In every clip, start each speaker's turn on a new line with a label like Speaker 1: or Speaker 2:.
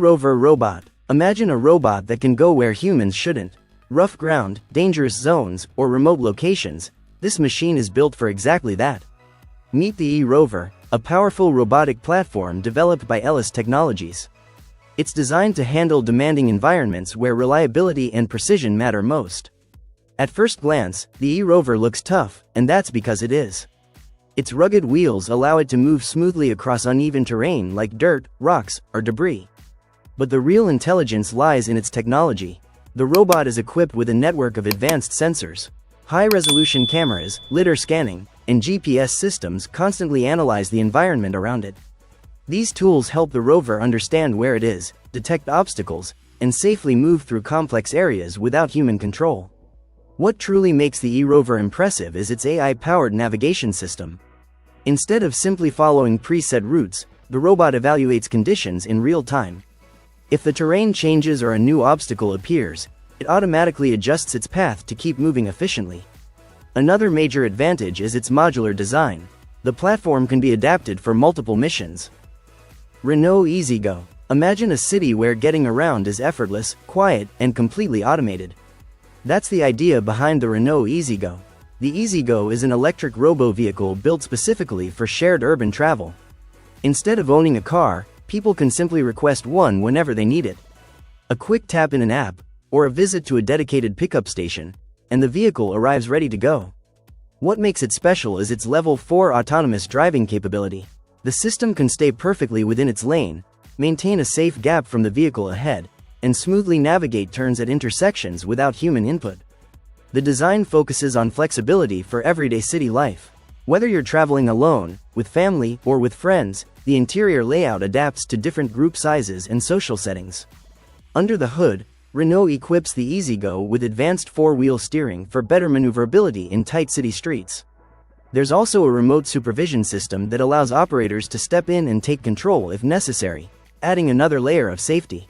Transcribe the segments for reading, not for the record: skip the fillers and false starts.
Speaker 1: E-Rover robot. Imagine a robot that can go where humans shouldn't. Rough ground, dangerous zones, or remote locations. This machine is built for exactly that. Meet the E-Rover, a powerful robotic platform developed by Ellis Technologies. It's designed to handle demanding environments where reliability and precision matter most. At first glance, the E-Rover looks tough, and that's because it is. Its rugged wheels allow it to move smoothly across uneven terrain like dirt, rocks, or debris. But the real intelligence lies in its technology. The robot is equipped with a network of advanced sensors. High-resolution cameras, lidar scanning, and GPS systems constantly analyze the environment around it. These tools help the rover understand where it is, detect obstacles, and safely move through complex areas without human control. What truly makes the E-Rover impressive is its AI-powered navigation system. Instead of simply following preset routes, the robot evaluates conditions in real time. If the terrain changes or a new obstacle appears, it automatically adjusts its path to keep moving efficiently. Another major advantage is its modular design. The platform can be adapted for multiple missions. Renault EasyGo. Imagine a city where getting around is effortless, quiet, and completely automated. That's the idea behind the Renault EasyGo. The EasyGo is an electric robo-vehicle built specifically for shared urban travel. Instead of owning a car, people can simply request one whenever they need it. A quick tap in an app, or a visit to a dedicated pickup station, and the vehicle arrives ready to go. What makes it special is its Level 4 autonomous driving capability. The system can stay perfectly within its lane, maintain a safe gap from the vehicle ahead, and smoothly navigate turns at intersections without human input. The design focuses on flexibility for everyday city life. Whether you're traveling alone, with family, or with friends, the interior layout adapts to different group sizes and social settings. Under the hood, Renault equips the EasyGo with advanced four-wheel steering for better maneuverability in tight city streets. There's also a remote supervision system that allows operators to step in and take control if necessary, adding another layer of safety.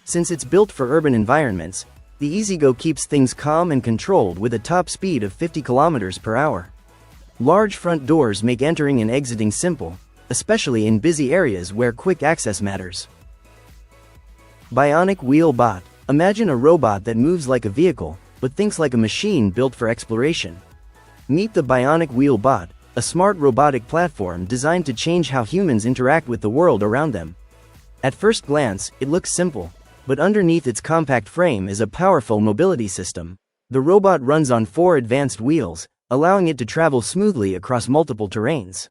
Speaker 1: Since it's built for urban environments, the EasyGo keeps things calm and controlled with a top speed of 50 km per hour. Large front doors make entering and exiting simple, especially in busy areas where quick access matters. Bionic Wheel Bot. Imagine a robot that moves like a vehicle, but thinks like a machine built for exploration. Meet the Bionic Wheel Bot, a smart robotic platform designed to change how humans interact with the world around them. At first glance, it looks simple, but underneath its compact frame is a powerful mobility system. The robot runs on 4 advanced wheels, allowing it to travel smoothly across multiple terrains.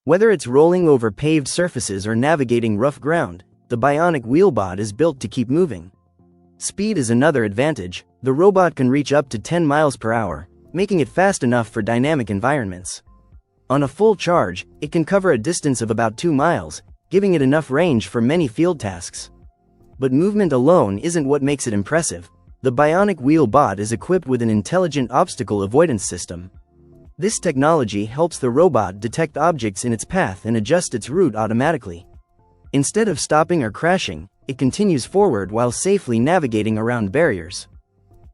Speaker 1: Whether it's rolling over paved surfaces or navigating rough ground, the Bionic Wheelbot is built to keep moving. Speed is another advantage. The robot can reach up to 10 miles per hour, making it fast enough for dynamic environments. On a full charge, it can cover a distance of about 2 miles, giving it enough range for many field tasks. But movement alone isn't what makes it impressive. The Bionic Wheelbot is equipped with an intelligent obstacle avoidance system. This technology helps the robot detect objects in its path and adjust its route automatically. Instead of stopping or crashing, it continues forward while safely navigating around barriers.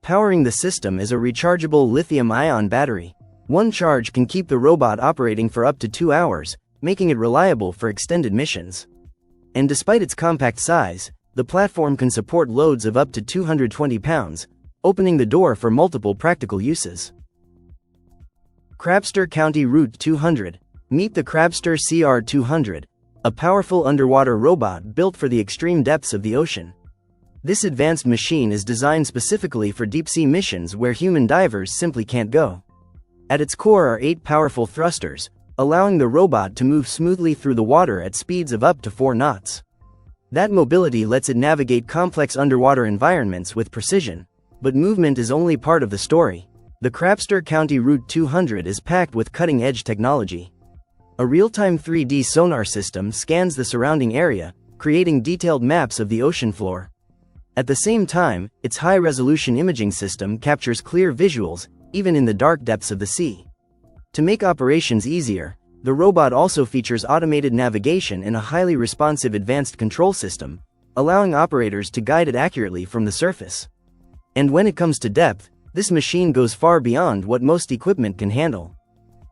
Speaker 1: Powering the system is a rechargeable lithium-ion battery. One charge can keep the robot operating for up to 2 hours, making it reliable for extended missions. And despite its compact size, the platform can support loads of up to 220 pounds, opening the door for multiple practical uses. Crabster County Route 200. Meet the Crabster CR200, a powerful underwater robot built for the extreme depths of the ocean. This advanced machine is designed specifically for deep-sea missions where human divers simply can't go. At its core are 8 powerful thrusters, allowing the robot to move smoothly through the water at speeds of up to 4 knots. That mobility lets it navigate complex underwater environments with precision. But movement is only part of the story. The Crabster County Route 200 is packed with cutting-edge technology. A real-time 3D sonar system scans the surrounding area, creating detailed maps of the ocean floor. At the same time, its high-resolution imaging system captures clear visuals, even in the dark depths of the sea. To make operations easier, the robot also features automated navigation and a highly responsive advanced control system, allowing operators to guide it accurately from the surface. And when it comes to depth, this machine goes far beyond what most equipment can handle.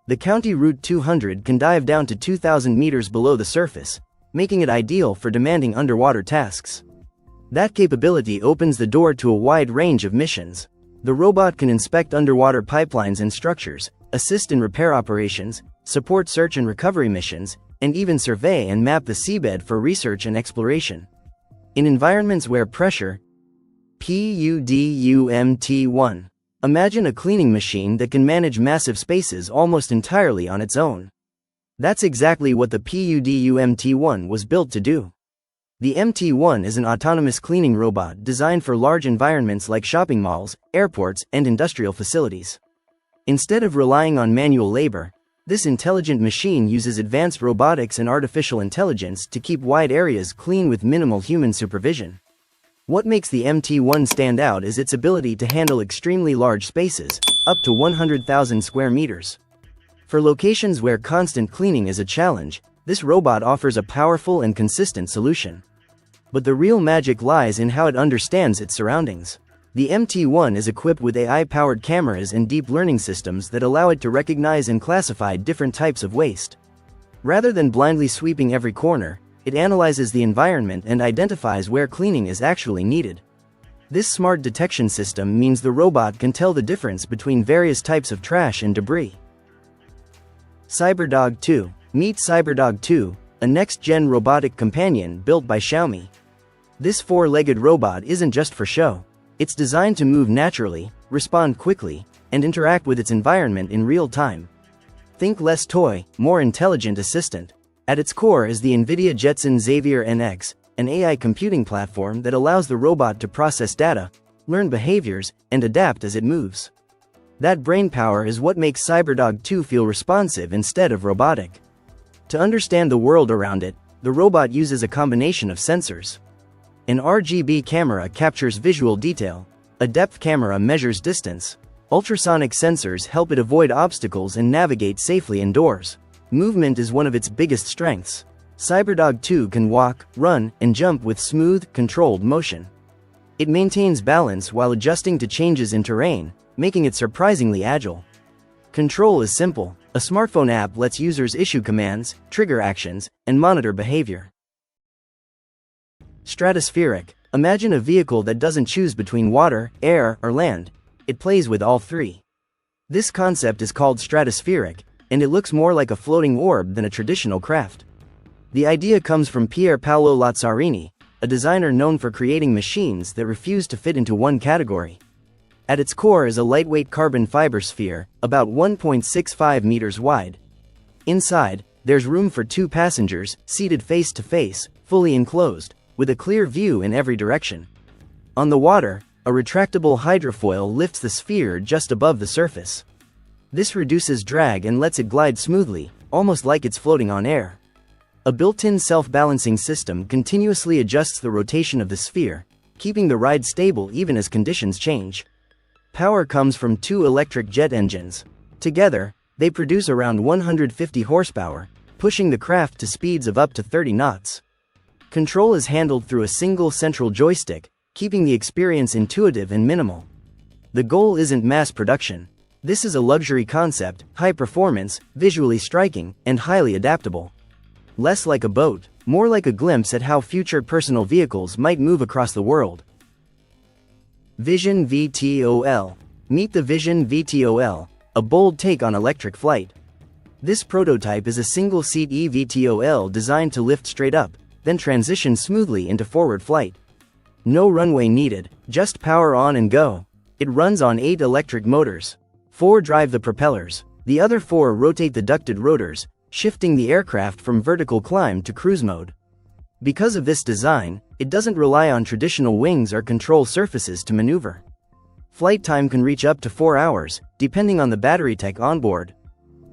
Speaker 1: The County Route 200 can dive down to 2,000 meters below the surface, making it ideal for demanding underwater tasks. That capability opens the door to a wide range of missions. The robot can inspect underwater pipelines and structures, assist in repair operations, support search and recovery missions, and even survey and map the seabed for research and exploration. In environments where pressure PUDUMT1. Imagine a cleaning machine that can manage massive spaces almost entirely on its own. That's exactly what the PUDUMT1 was built to do. The MT1 is an autonomous cleaning robot designed for large environments like shopping malls, airports, and industrial facilities. Instead of relying on manual labor, this intelligent machine uses advanced robotics and artificial intelligence to keep wide areas clean with minimal human supervision. What makes the MT1 stand out is its ability to handle extremely large spaces, up to 100,000 square meters. For locations where constant cleaning is a challenge, this robot offers a powerful and consistent solution. But the real magic lies in how it understands its surroundings. The MT1 is equipped with AI-powered cameras and deep learning systems that allow it to recognize and classify different types of waste. Rather than blindly sweeping every corner, it analyzes the environment and identifies where cleaning is actually needed. This smart detection system means the robot can tell the difference between various types of trash and debris. CyberDog 2. Meet CyberDog 2, a next-gen robotic companion built by Xiaomi. This four-legged robot isn't just for show. It's designed to move naturally, respond quickly, and interact with its environment in real time. Think less toy, more intelligent assistant. At its core is the NVIDIA Jetson Xavier NX, an AI computing platform that allows the robot to process data, learn behaviors, and adapt as it moves. That brainpower is what makes CyberDog 2 feel responsive instead of robotic. To understand the world around it, the robot uses a combination of sensors. An RGB camera captures visual detail, a depth camera measures distance, ultrasonic sensors help it avoid obstacles and navigate safely indoors. Movement is one of its biggest strengths. CyberDog 2 can walk, run, and jump with smooth, controlled motion. It maintains balance while adjusting to changes in terrain, making it surprisingly agile. Control is simple. A smartphone app lets users issue commands, trigger actions, and monitor behavior. Stratospheric. Imagine a vehicle that doesn't choose between water, air, or land. It plays with all three. This concept is called stratospheric, and it looks more like a floating orb than a traditional craft. The idea comes from Pier Paolo Lazzarini, a designer known for creating machines that refuse to fit into one category. At its core is a lightweight carbon fiber sphere, about 1.65 meters wide. Inside, there's room for 2 passengers, seated face to face, fully enclosed, with a clear view in every direction. On the water, a retractable hydrofoil lifts the sphere just above the surface. This reduces drag and lets it glide smoothly, almost like it's floating on air. A built-in self-balancing system continuously adjusts the rotation of the sphere, keeping the ride stable even as conditions change. Power comes from 2 electric jet engines. Together, they produce around 150 horsepower, pushing the craft to speeds of up to 30 knots. Control is handled through a single central joystick, keeping the experience intuitive and minimal. The goal isn't mass production. This is a luxury concept, high performance, visually striking, and highly adaptable. Less like a boat, more like a glimpse at how future personal vehicles might move across the world. Vision VTOL. Meet the Vision VTOL, a bold take on electric flight. This prototype is a single-seat eVTOL designed to lift straight up, then transition smoothly into forward flight. No runway needed, just power on and go. It runs on 8 electric motors. 4 drive the propellers. The other 4 rotate the ducted rotors, shifting the aircraft from vertical climb to cruise mode. Because of this design, it doesn't rely on traditional wings or control surfaces to maneuver. Flight time can reach up to 4 hours, depending on the battery tech on board.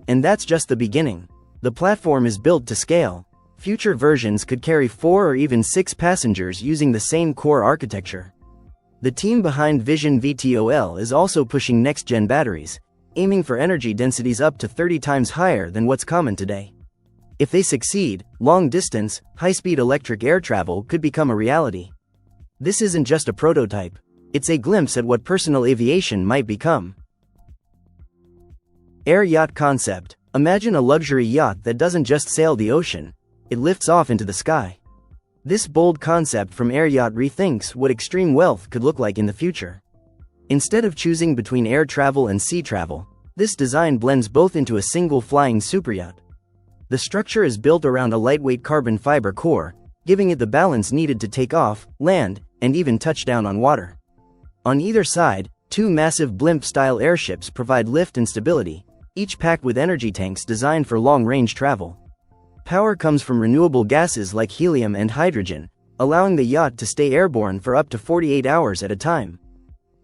Speaker 1: And that's just the beginning. The platform is built to scale. Future versions could carry 4 or even 6 passengers using the same core architecture. The team behind Vision VTOL is also pushing next-gen batteries, aiming for energy densities up to 30 times higher than what's common today. If they succeed, long-distance, high-speed electric air travel could become a reality. This isn't just a prototype. It's a glimpse at what personal aviation might become. Air yacht concept. Imagine a luxury yacht that doesn't just sail the ocean. it lifts off into the sky. This bold concept from Air Yacht rethinks what extreme wealth could look like in the future. Instead of choosing between air travel and sea travel, this design blends both into a single flying superyacht. The structure is built around a lightweight carbon fiber core, giving it the balance needed to take off, land, and even touch down on water. On either side, two massive blimp-style airships provide lift and stability, each packed with energy tanks designed for long-range travel. Power comes from renewable gases like helium and hydrogen, allowing the yacht to stay airborne for up to 48 hours at a time.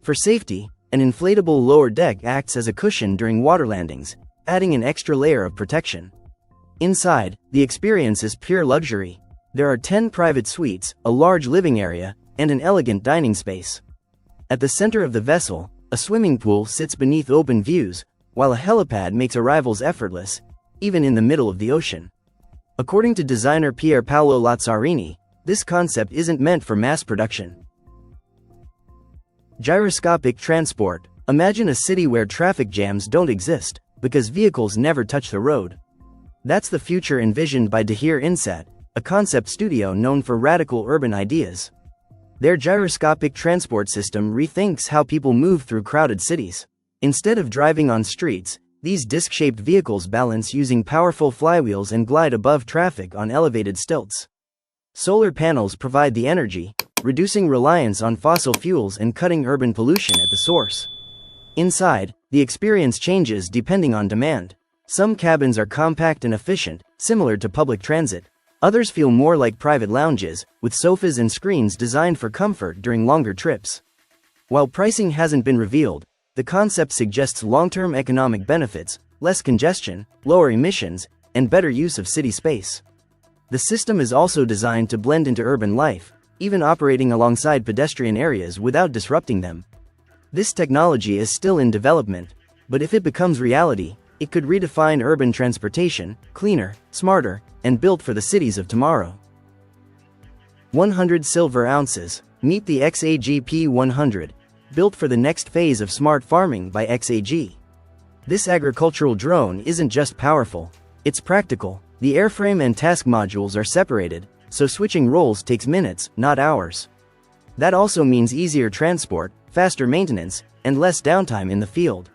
Speaker 1: For safety, an inflatable lower deck acts as a cushion during water landings, adding an extra layer of protection. Inside, the experience is pure luxury. There are 10 private suites, a large living area, and an elegant dining space. At the center of the vessel, a swimming pool sits beneath open views, while a helipad makes arrivals effortless, even in the middle of the ocean. According to designer Pier Paolo Lazzarini, this concept isn't meant for mass production. Gyroscopic transport. Imagine a city where traffic jams don't exist, because vehicles never touch the road. That's the future envisioned by Dahir Insat, a concept studio known for radical urban ideas. Their gyroscopic transport system rethinks how people move through crowded cities. Instead of driving on streets, these disc-shaped vehicles balance using powerful flywheels and glide above traffic on elevated stilts. Solar panels provide the energy, reducing reliance on fossil fuels and cutting urban pollution at the source. Inside, the experience changes depending on demand. Some cabins are compact and efficient, similar to public transit. Others feel more like private lounges, with sofas and screens designed for comfort during longer trips. While pricing hasn't been revealed, the concept suggests long-term economic benefits, less congestion, lower emissions, and better use of city space. The system is also designed to blend into urban life, even operating alongside pedestrian areas without disrupting them. This technology is still in development, but if it becomes reality, it could redefine urban transportation, cleaner, smarter, and built for the cities of tomorrow. 100 silver ounces. Meet the XAGP 100. Built for the next phase of smart farming by XAG. This agricultural drone isn't just powerful, it's practical. The airframe and task modules are separated, so switching roles takes minutes, not hours. That also means easier transport, faster maintenance, and less downtime in the field.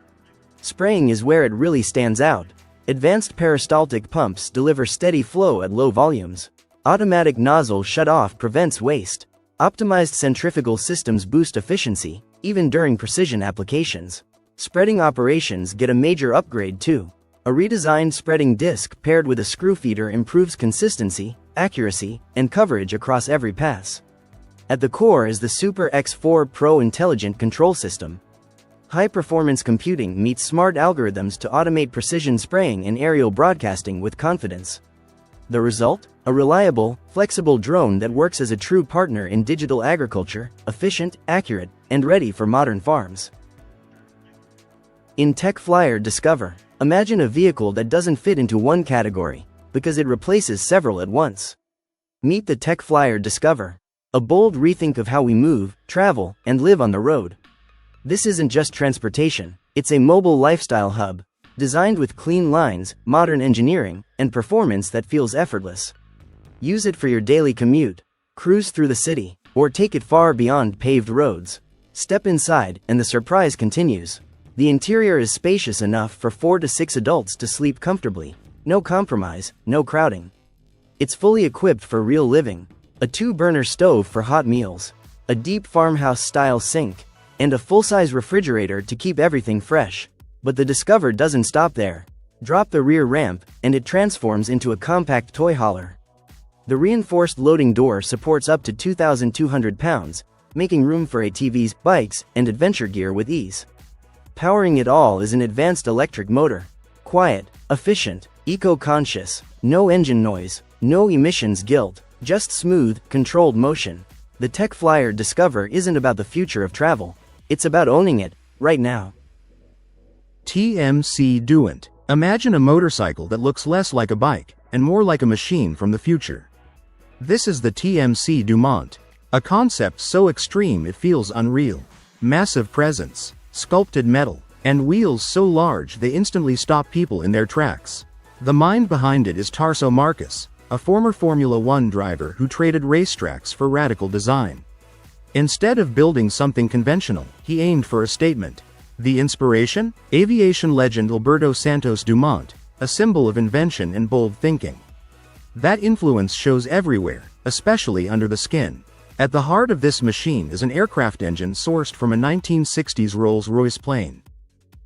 Speaker 1: Spraying is where it really stands out. Advanced peristaltic pumps deliver steady flow at low volumes. Automatic nozzle shut-off prevents waste. Optimized centrifugal systems boost efficiency, even during precision applications. Spreading operations get a major upgrade too. A redesigned spreading disc paired with a screw feeder improves consistency, accuracy, and coverage across every pass. At the core is the Super X4 Pro intelligent control system. High-performance computing meets smart algorithms to automate precision spraying and aerial broadcasting with confidence. The result? A reliable, flexible drone that works as a true partner in digital agriculture, efficient, accurate, and ready for modern farms. In Tech Flyer Discover, imagine a vehicle that doesn't fit into one category, because it replaces several at once. Meet the Tech Flyer Discover, a bold rethink of how we move, travel, and live on the road. This isn't just transportation, it's a mobile lifestyle hub, designed with clean lines, modern engineering, and performance that feels effortless. Use it for your daily commute, cruise through the city, or take it far beyond paved roads. Step inside, and the surprise continues. The interior is spacious enough for 4 to 6 adults to sleep comfortably. No compromise, no crowding. It's fully equipped for real living. A 2-burner stove for hot meals, a deep farmhouse-style sink, and a full-size refrigerator to keep everything fresh. But the Discover doesn't stop there. Drop the rear ramp, and it transforms into a compact toy hauler. The reinforced loading door supports up to 2,200 pounds, making room for ATVs, bikes, and adventure gear with ease. Powering it all is an advanced electric motor. Quiet, efficient, eco-conscious, no engine noise, no emissions guilt, just smooth, controlled motion. The Tech Flyer Discover isn't about the future of travel. It's about owning it, right now.
Speaker 2: TMC Duant. Imagine a motorcycle that looks less like a bike, and more like a machine from the future. This is the TMC Dumont, a concept so extreme it feels unreal. Massive presence, sculpted metal, and wheels so large they instantly stop people in their tracks. The mind behind it is Tarso Marcus, a former Formula One driver who traded racetracks for radical design. Instead of building something conventional, he aimed for a statement. The inspiration? Aviation legend Alberto Santos Dumont, a symbol of invention and bold thinking. That influence shows everywhere, especially under the skin. At the heart of this machine is an aircraft engine sourced from a 1960s Rolls-Royce plane.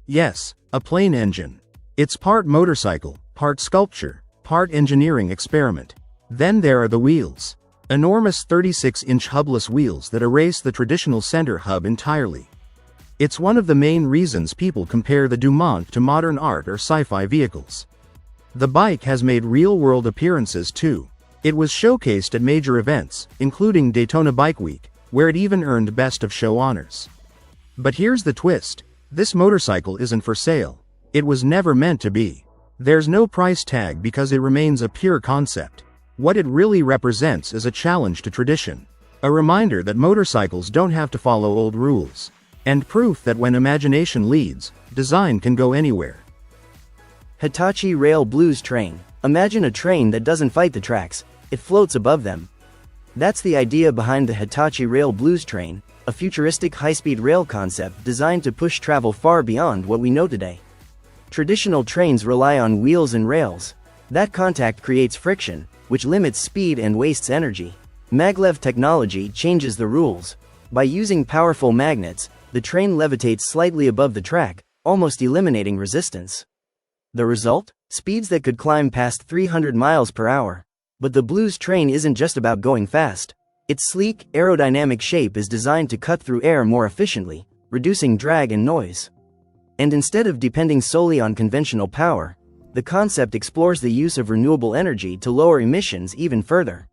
Speaker 2: Yes, a plane engine. It's part motorcycle, part sculpture, part engineering experiment. Then there are the wheels. Enormous 36-inch hubless wheels that erase the traditional center hub entirely. It's one of the main reasons people compare the Dumont to modern art or sci-fi vehicles. The bike has made real-world appearances too. It was showcased at major events, including Daytona Bike Week, where it even earned Best of Show honors. But here's the twist. This motorcycle isn't for sale. It was never meant to be. There's no price tag because it remains a pure concept. What it really represents is a challenge to tradition. A reminder that motorcycles don't have to follow old rules. And proof that when imagination leads, design can go anywhere.
Speaker 1: Hitachi Rail Blues Train. Imagine a train that doesn't fight the tracks, it floats above them. That's the idea behind the Hitachi Rail Blues Train, a futuristic high-speed rail concept designed to push travel far beyond what we know today. Traditional trains rely on wheels and rails. That contact creates friction, which limits speed and wastes energy. Maglev technology changes the rules. By using powerful magnets, the train levitates slightly above the track, almost eliminating resistance. The result? Speeds that could climb past 300 miles per hour. But the Blues train isn't just about going fast. Its sleek, aerodynamic shape is designed to cut through air more efficiently, reducing drag and noise. And instead of depending solely on conventional power, the concept explores the use of renewable energy to lower emissions even further.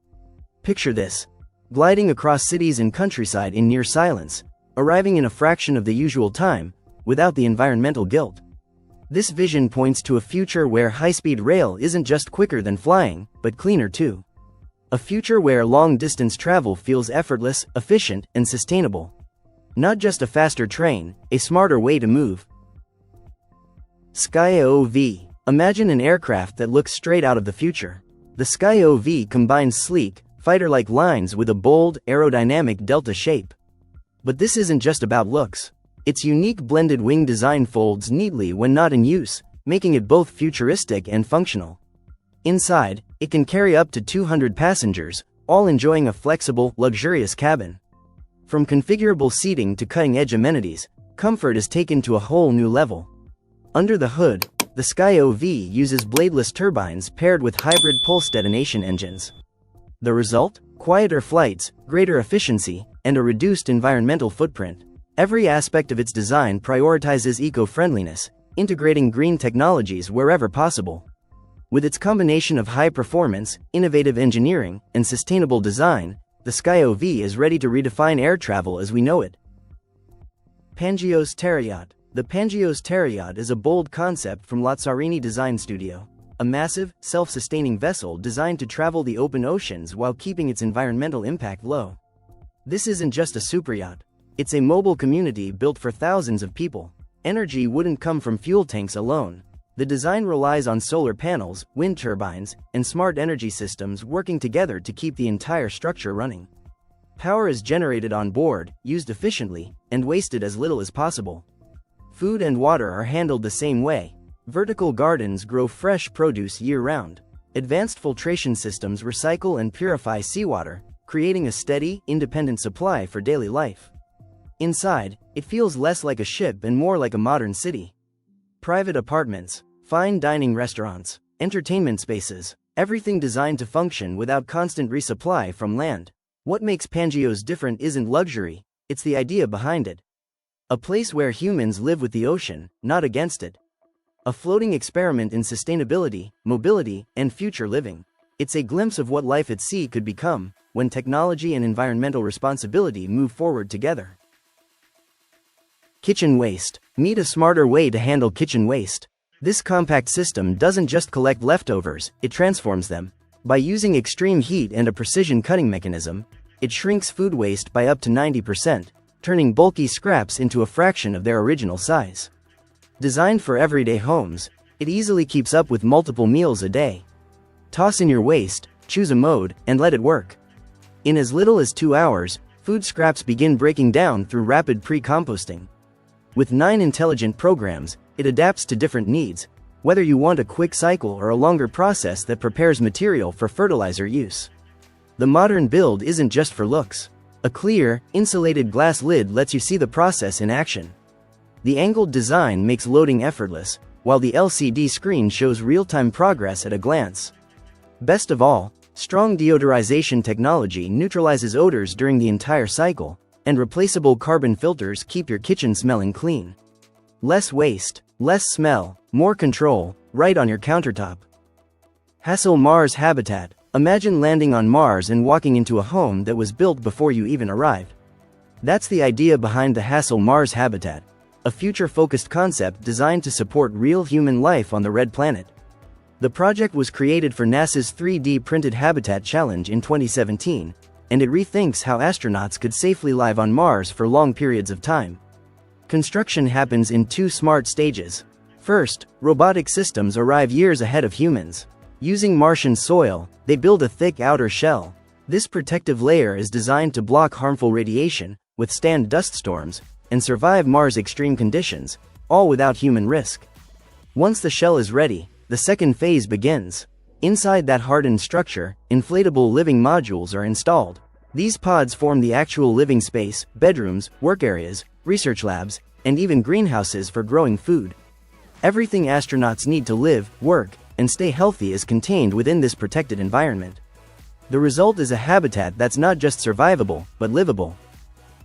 Speaker 1: Picture this. Gliding across cities and countryside in near silence, arriving in a fraction of the usual time, without the environmental guilt. This vision points to a future where high-speed rail isn't just quicker than flying, but cleaner too. A future where long-distance travel feels effortless, efficient, and sustainable. Not just a faster train, a smarter way to move. SkyOV. Imagine an aircraft that looks straight out of the future. The SkyOV combines sleek, fighter-like lines with a bold, aerodynamic delta shape. But this isn't just about looks. Its unique blended wing design folds neatly when not in use, making it both futuristic and functional. Inside, it can carry up to 200 passengers, all enjoying a flexible, luxurious cabin. From configurable seating to cutting-edge amenities, comfort is taken to a whole new level. Under the hood, the SkyOV uses bladeless turbines paired with hybrid pulse detonation engines. The result? Quieter flights, greater efficiency, and a reduced environmental footprint. Every aspect of its design prioritizes eco-friendliness, integrating green technologies wherever possible. With its combination of high performance, innovative engineering, and sustainable design, the SkyOV is ready to redefine air travel as we know it. Pangios Terrayacht. The Pangios Terrayacht is a bold concept from Lazzarini Design Studio. A massive, self-sustaining vessel designed to travel the open oceans while keeping its environmental impact low. This isn't just a superyacht. It's a mobile community built for thousands of people. Energy wouldn't come from fuel tanks alone. The design relies on solar panels, wind turbines, and smart energy systems working together to keep the entire structure running. Power is generated on board, used efficiently, and wasted as little as possible. Food and water are handled the same way. Vertical gardens grow fresh produce year-round. Advanced filtration systems recycle and purify seawater, creating a steady, independent supply for daily life. Inside, it feels less like a ship and more like a modern city. Private apartments, fine dining restaurants, entertainment spaces, everything designed to function without constant resupply from land. What makes Pangios different isn't luxury, it's the idea behind it. A place where humans live with the ocean, not against it. A floating experiment in sustainability, mobility, and future living. It's a glimpse of what life at sea could become, when technology and environmental responsibility move forward together. Kitchen waste. Meet a smarter way to handle kitchen waste. This compact system doesn't just collect leftovers, it transforms them. By using extreme heat and a precision cutting mechanism, it shrinks food waste by up to 90%, turning bulky scraps into a fraction of their original size. Designed for everyday homes, it easily keeps up with multiple meals a day. Toss in your waste, choose a mode, and let it work. In as little as 2 hours, food scraps begin breaking down through rapid pre-composting. With 9 intelligent programs, it adapts to different needs, whether you want a quick cycle or a longer process that prepares material for fertilizer use. The modern build isn't just for looks. A clear, insulated glass lid lets you see the process in action. The angled design makes loading effortless, while the LCD screen shows real-time progress at a glance. Best of all, strong deodorization technology neutralizes odors during the entire cycle, and replaceable carbon filters keep your kitchen smelling clean. Less waste, less smell, more control, right on your countertop. Hassel Mars Habitat. Imagine landing on Mars and walking into a home that was built before you even arrived. That's the idea behind the Hassel Mars Habitat, a future-focused concept designed to support real human life on the red planet. The project was created for NASA's 3D Printed Habitat Challenge in 2017, and it rethinks how astronauts could safely live on Mars for long periods of time. Construction happens in 2 smart stages. First, robotic systems arrive years ahead of humans. Using Martian soil, they build a thick outer shell. This protective layer is designed to block harmful radiation, withstand dust storms, and survive Mars' extreme conditions, all without human risk. Once the shell is ready, the second phase begins. Inside that hardened structure, inflatable living modules are installed. These pods form the actual living space, bedrooms, work areas, research labs, and even greenhouses for growing food. Everything astronauts need to live, work, and stay healthy is contained within this protected environment. The result is a habitat that's not just survivable, but livable.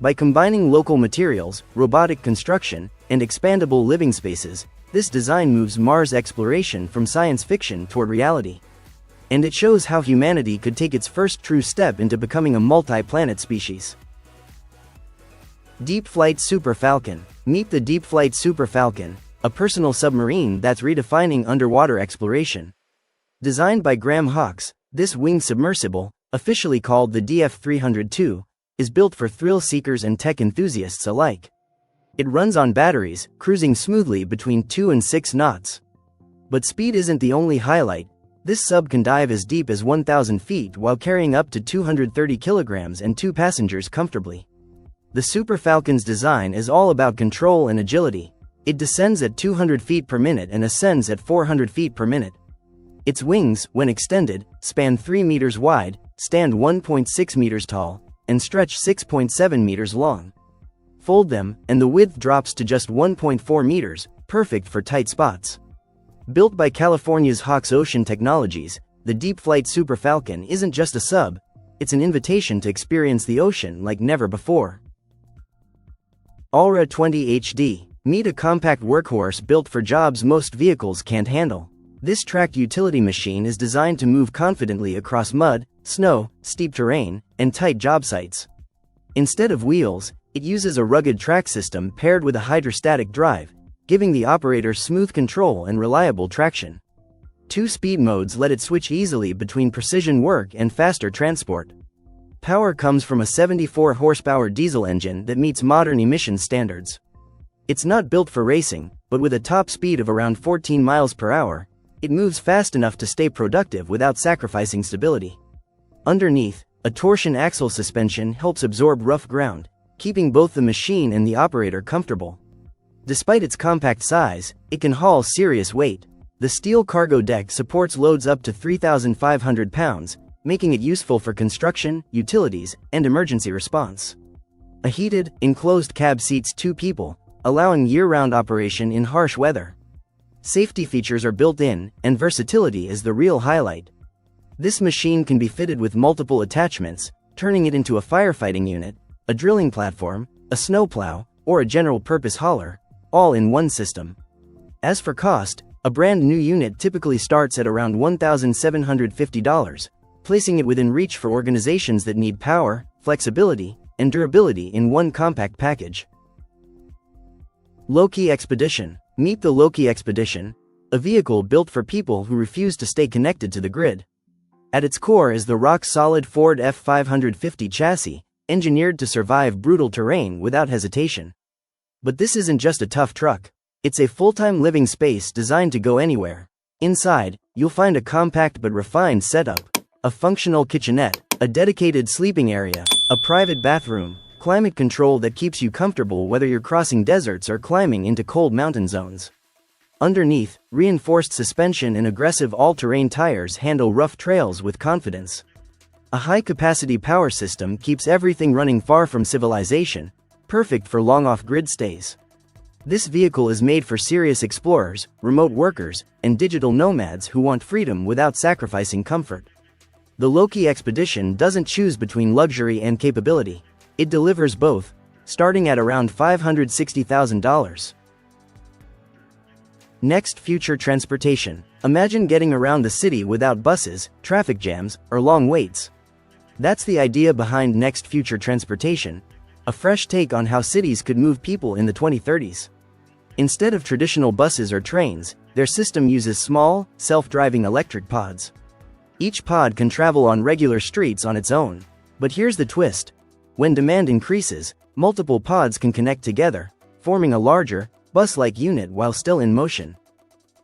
Speaker 1: By combining local materials, robotic construction, and expandable living spaces, this design moves Mars exploration from science fiction toward reality. And it shows how humanity could take its first true step into becoming a multi-planet species. Deep Flight Super Falcon. Meet the Deep Flight Super Falcon, a personal submarine that's redefining underwater exploration. Designed by Graham Hawkes, this winged submersible, officially called the DF-302, is built for thrill seekers and tech enthusiasts alike. It runs on batteries, cruising smoothly between 2 and 6 knots. But speed isn't the only highlight. This sub can dive as deep as 1,000 feet while carrying up to 230 kilograms and 2 passengers comfortably. The Super Falcon's design is all about control and agility. It descends at 200 feet per minute and ascends at 400 feet per minute. Its wings, when extended, span 3 meters wide, stand 1.6 meters tall, and stretch 6.7 meters long. Fold them, and the width drops to just 1.4 meters, perfect for tight spots. Built by California's Hawks Ocean Technologies, the Deep Flight Super Falcon isn't just a sub, it's an invitation to experience the ocean like never before. Aura 20 HD. Meet a compact workhorse built for jobs most vehicles can't handle. This tracked utility machine is designed to move confidently across mud, snow, steep terrain, and tight job sites. Instead of wheels, it uses a rugged track system paired with a hydrostatic drive, giving the operator smooth control and reliable traction. 2 speed modes let it switch easily between precision work and faster transport. Power comes from a 74 horsepower diesel engine that meets modern emissions standards. It's not built for racing, but with a top speed of around 14 miles per hour, it moves fast enough to stay productive without sacrificing stability. Underneath, a torsion axle suspension helps absorb rough ground, keeping both the machine and the operator comfortable. Despite its compact size, it can haul serious weight. The steel cargo deck supports loads up to 3,500 pounds, making it useful for construction, utilities, and emergency response. A heated, enclosed cab seats 2 people, allowing year-round operation in harsh weather. Safety features are built in, and versatility is the real highlight. This machine can be fitted with multiple attachments, turning it into a firefighting unit, a drilling platform, a snowplow, or a general-purpose hauler, all in one system. As for cost, a brand new unit typically starts at around $1,750, placing it within reach for organizations that need power, flexibility, and durability in one compact package. Loki Expedition. Meet the Loki Expedition, a vehicle built for people who refuse to stay connected to the grid. At its core is the rock-solid Ford F-550 chassis, engineered to survive brutal terrain without hesitation. But this isn't just a tough truck. It's a full-time living space designed to go anywhere. Inside, you'll find a compact but refined setup. A functional kitchenette, a dedicated sleeping area, a private bathroom, climate control that keeps you comfortable whether you're crossing deserts or climbing into cold mountain zones. Underneath, reinforced suspension and aggressive all-terrain tires handle rough trails with confidence. A high-capacity power system keeps everything running far from civilization, perfect for long off-grid stays. This vehicle is made for serious explorers, remote workers, and digital nomads who want freedom without sacrificing comfort. The Loki Expedition doesn't choose between luxury and capability. It delivers both, starting at around $560,000. Next, future transportation. Imagine getting around the city without buses, traffic jams, or long waits. That's the idea behind Next Future Transportation, a fresh take on how cities could move people in the 2030s. Instead of traditional buses or trains, their system uses small, self-driving electric pods. Each pod can travel on regular streets on its own. But here's the twist. When demand increases, multiple pods can connect together, forming a larger, bus-like unit while still in motion.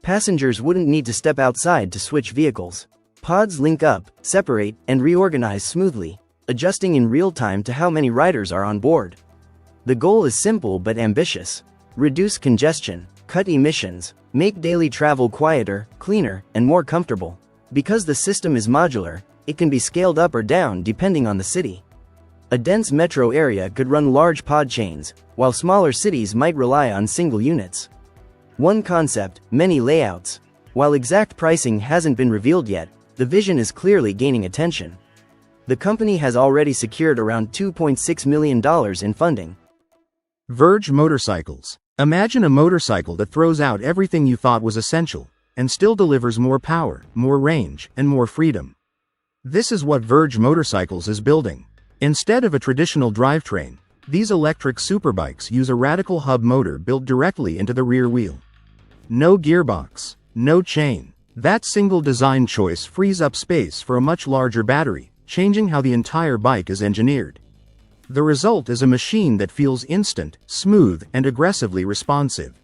Speaker 1: Passengers wouldn't need to step outside to switch vehicles. Pods link up, separate, and reorganize smoothly, adjusting in real time to how many riders are on board. The goal is simple but ambitious. Reduce congestion, cut emissions, make daily travel quieter, cleaner, and more comfortable. Because the system is modular, it can be scaled up or down depending on the city. A dense metro area could run large pod chains, while smaller cities might rely on single units. One concept, many layouts. While exact pricing hasn't been revealed yet, the vision is clearly gaining attention. The company has already secured around $2.6 million in funding.
Speaker 2: Verge motorcycles. Imagine a motorcycle that throws out everything you thought was essential, and still delivers more power, more range, and more freedom. This is what Verge Motorcycles is building. Instead of a traditional drivetrain, these electric superbikes use a radical hub motor built directly into the rear wheel. No gearbox, no chain. That single design choice frees up space for a much larger battery, changing how the entire bike is engineered. The result is a machine that feels instant, smooth, and aggressively responsive.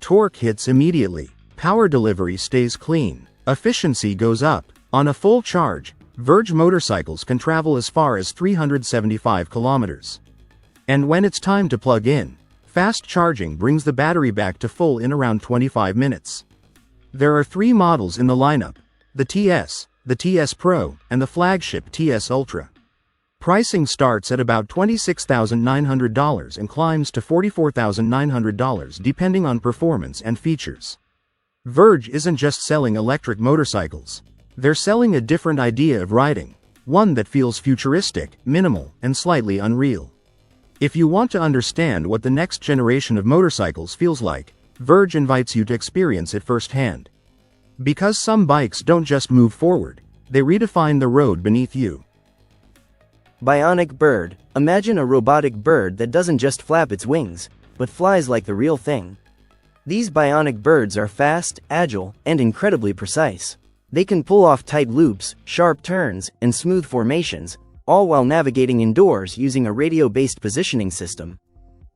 Speaker 2: Torque hits immediately. Power delivery stays clean. Efficiency goes up. On a full charge, Verge motorcycles can travel as far as 375 kilometers. And when it's time to plug in, fast charging brings the battery back to full in around 25 minutes. There are 3 models in the lineup: the TS, the TS Pro, and the flagship TS Ultra. Pricing starts at about $26,900 and climbs to $44,900 depending on performance and features. Verge isn't just selling electric motorcycles. They're selling a different idea of riding, one that feels futuristic, minimal, and slightly unreal. If you want to understand what the next generation of motorcycles feels like, Verge invites you to experience it firsthand. Because some bikes don't just move forward, they redefine the road beneath you.
Speaker 1: Bionic bird. Imagine a robotic bird that doesn't just flap its wings, but flies like the real thing. These bionic birds are fast, agile, and incredibly precise. They can pull off tight loops, sharp turns, and smooth formations, all while navigating indoors using a radio-based positioning system.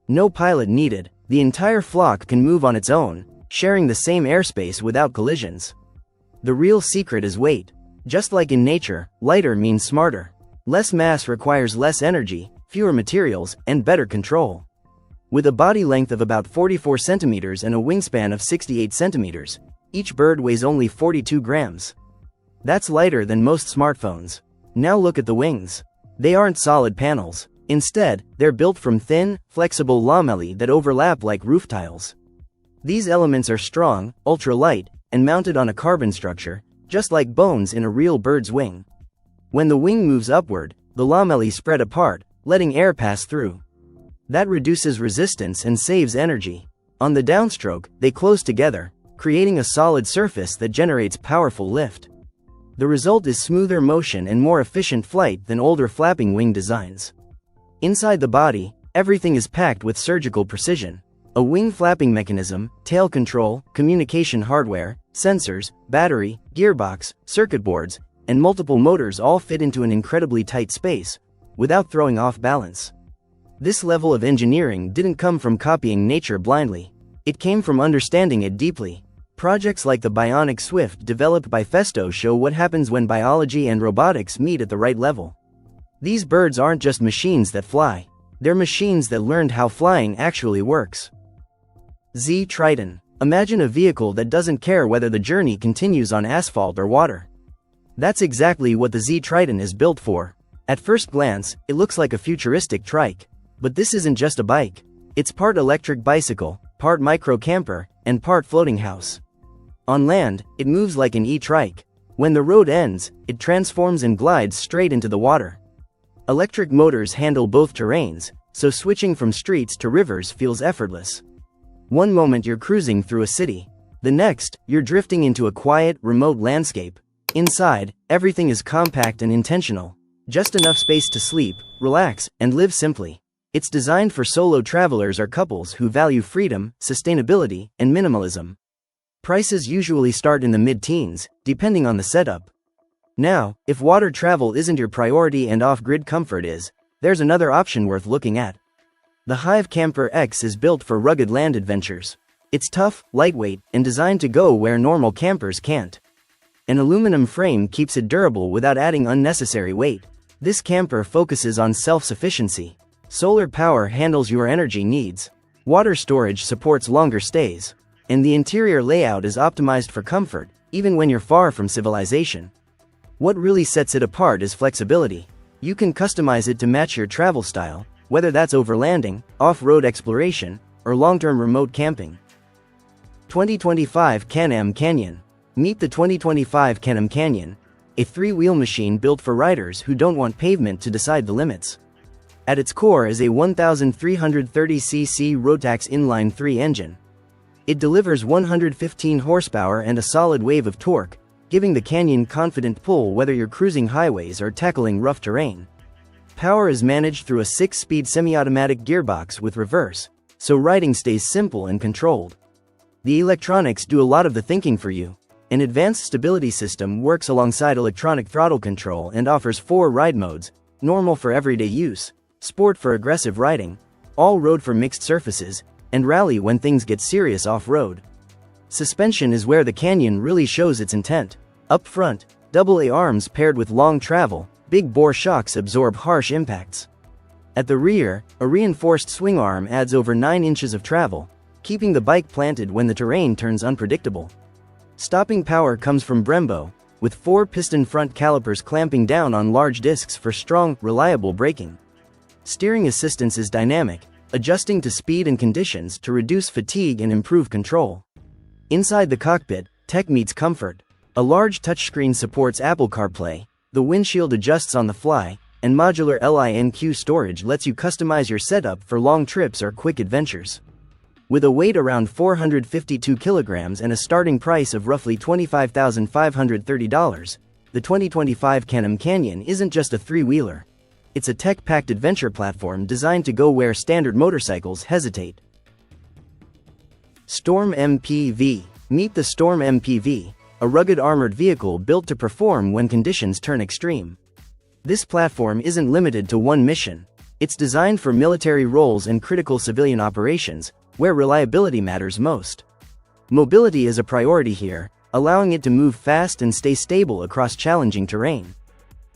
Speaker 1: No pilot needed. The entire flock can move on its own, sharing the same airspace without collisions. The real secret is weight. Just like in nature, lighter means smarter. Less mass requires less energy, fewer materials, and better control. With a body length of about 44 centimeters and a wingspan of 68 centimeters, each bird weighs only 42 grams. That's lighter than most smartphones. Now look at the wings. They aren't solid panels. Instead, they're built from thin, flexible lamellae that overlap like roof tiles. These elements are strong, ultra-light, and mounted on a carbon structure, just like bones in a real bird's wing. When the wing moves upward, the lamellae spread apart, letting air pass through. That reduces resistance and saves energy. On the downstroke, they close together, creating a solid surface that generates powerful lift. The result is smoother motion and more efficient flight than older flapping wing designs. Inside the body, everything is packed with surgical precision. A wing flapping mechanism, tail control, communication hardware, sensors, battery, gearbox, circuit boards, and multiple motors all fit into an incredibly tight space, without throwing off balance. This level of engineering didn't come from copying nature blindly. It came from understanding it deeply. Projects like the Bionic Swift developed by Festo show what happens when biology and robotics meet at the right level. These birds aren't just machines that fly. They're machines that learned how flying actually works. Z Triton. Imagine a vehicle that doesn't care whether the journey continues on asphalt or water. That's exactly what the Z Triton is built for. At first glance, it looks like a futuristic trike. But this isn't just a bike. It's part electric bicycle, part micro camper, and part floating house. On land, it moves like an e-trike. When the road ends, it transforms and glides straight into the water. Electric motors handle both terrains, so switching from streets to rivers feels effortless. One moment you're cruising through a city. The next, you're drifting into a quiet, remote landscape. Inside, everything is compact and intentional. Just enough space to sleep, relax, and live simply. It's designed for solo travelers or couples who value freedom, sustainability, and minimalism. Prices usually start in the mid-teens, depending on the setup. Now, if water travel isn't your priority and off-grid comfort is, there's another option worth looking at. The Hive Camper X is built for rugged land adventures. It's tough, lightweight, and designed to go where normal campers can't. An aluminum frame keeps it durable without adding unnecessary weight. This camper focuses on self-sufficiency. Solar power handles your energy needs. Water storage supports longer stays. And the interior layout is optimized for comfort, even when you're far from civilization. What really sets it apart is flexibility. You can customize it to match your travel style, whether that's overlanding, off-road exploration, or long-term remote camping. 2025 Can-Am Canyon. Meet the 2025 Can-Am Canyon, a three-wheel machine built for riders who don't want pavement to decide the limits. At its core is a 1,330cc Rotax inline-3 engine. It delivers 115 horsepower and a solid wave of torque, giving the Canyon confident pull whether you're cruising highways or tackling rough terrain. Power is managed through a 6-speed semi-automatic gearbox with reverse, so riding stays simple and controlled. The electronics do a lot of the thinking for you. An advanced stability system works alongside electronic throttle control and offers 4 ride modes: normal for everyday use, sport for aggressive riding, all-road for mixed surfaces, and rally when things get serious off-road. Suspension is where the Canyon really shows its intent. Up front, AA arms paired with long travel, big bore shocks absorb harsh impacts. At the rear, a reinforced swing arm adds over 9 inches of travel, keeping the bike planted when the terrain turns unpredictable. Stopping power comes from Brembo, with 4 piston front calipers clamping down on large discs for strong, reliable braking. Steering assistance is dynamic, adjusting to speed and conditions to reduce fatigue and improve control. Inside the cockpit, tech meets comfort. A large touchscreen supports Apple CarPlay, the windshield adjusts on the fly, and modular LINQ storage lets you customize your setup for long trips or quick adventures. With a weight around 452 kilograms and a starting price of roughly $25,530, the 2025 Can-Am Canyon isn't just a three-wheeler. It's a tech-packed adventure platform designed to go where standard motorcycles hesitate. Storm MPV. Meet the Storm MPV, a rugged armored vehicle built to perform when conditions turn extreme. This platform isn't limited to one mission. It's designed for military roles and critical civilian operations, where reliability matters most. Mobility is a priority here, allowing it to move fast and stay stable across challenging terrain.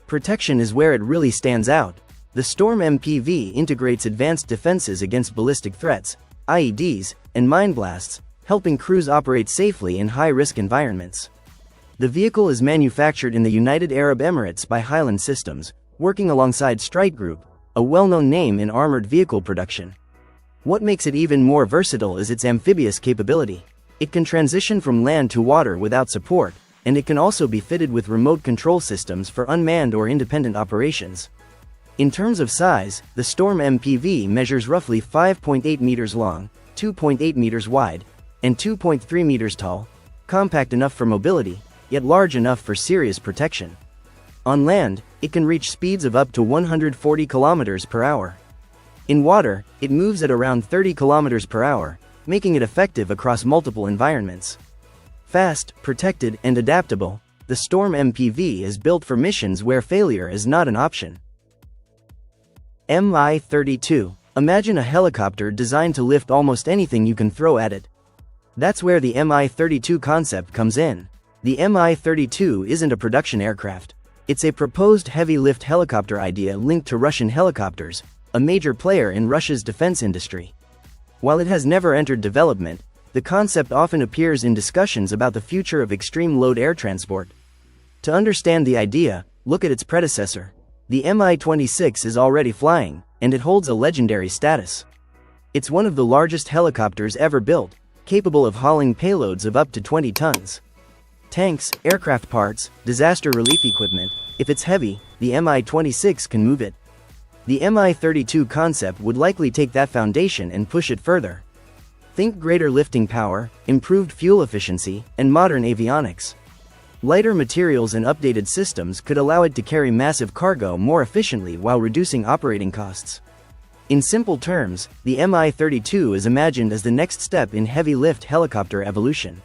Speaker 1: Protection is where it really stands out. The Storm MPV integrates advanced defenses against ballistic threats, IEDs, and mine blasts, helping crews operate safely in high-risk environments. The vehicle is manufactured in the United Arab Emirates by Highland Systems, working alongside Strike Group, a well-known name in armored vehicle production. What makes it even more versatile is its amphibious capability. It can transition from land to water without support, and it can also be fitted with remote control systems for unmanned or independent operations. In terms of size, the Storm MPV measures roughly 5.8 meters long, 2.8 meters wide, and 2.3 meters tall, compact enough for mobility, yet large enough for serious protection. On land, it can reach speeds of up to 140 kilometers per hour. In water, it moves at around 30 kilometers per hour, making it effective across multiple environments. Fast, protected, and adaptable, the Storm MPV is built for missions where failure is not an option. Mi-32. Imagine a helicopter designed to lift almost anything you can throw at it. That's where the Mi-32 concept comes in. The Mi-32 isn't a production aircraft. It's a proposed heavy-lift helicopter idea linked to Russian helicopters, a major player in Russia's defense industry. While it has never entered development, the concept often appears in discussions about the future of extreme-load air transport. To understand the idea, look at its predecessor. The Mi-26 is already flying, and it holds a legendary status. It's one of the largest helicopters ever built, capable of hauling payloads of up to 20 tons. Tanks, aircraft parts, disaster relief equipment, if it's heavy, the Mi-26 can move it. The Mi-32 concept would likely take that foundation and push it further. Think greater lifting power, improved fuel efficiency, and modern avionics. Lighter materials and updated systems could allow it to carry massive cargo more efficiently while reducing operating costs. In simple terms, the Mi-32 is imagined as the next step in heavy-lift helicopter evolution.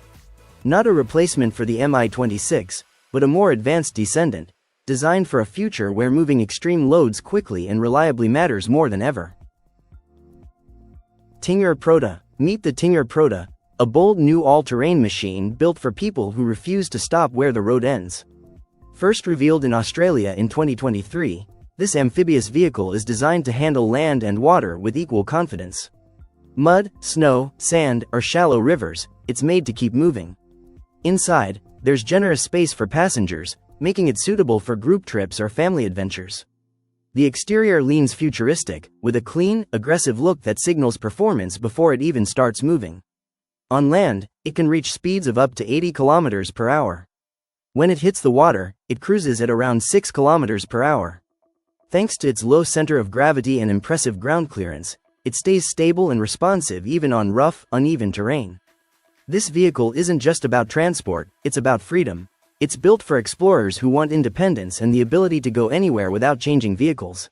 Speaker 1: Not a replacement for the Mi-26, but a more advanced descendant, designed for a future where moving extreme loads quickly and reliably matters more than ever. Tinger Proto. Meet the Tinger Proto, a bold new all-terrain machine built for people who refuse to stop where the road ends. First revealed in Australia in 2023, this amphibious vehicle is designed to handle land and water with equal confidence. Mud, snow, sand, or shallow rivers, it's made to keep moving. Inside, there's generous space for passengers, making it suitable for group trips or family adventures. The exterior leans futuristic, with a clean, aggressive look that signals performance before it even starts moving. On land, it can reach speeds of up to 80 km per hour. When it hits the water, it cruises at around 6 km per hour. Thanks to its low center of gravity and impressive ground clearance, it stays stable and responsive even on rough, uneven terrain. This vehicle isn't just about transport, it's about freedom. It's built for explorers who want independence and the ability to go anywhere without changing vehicles.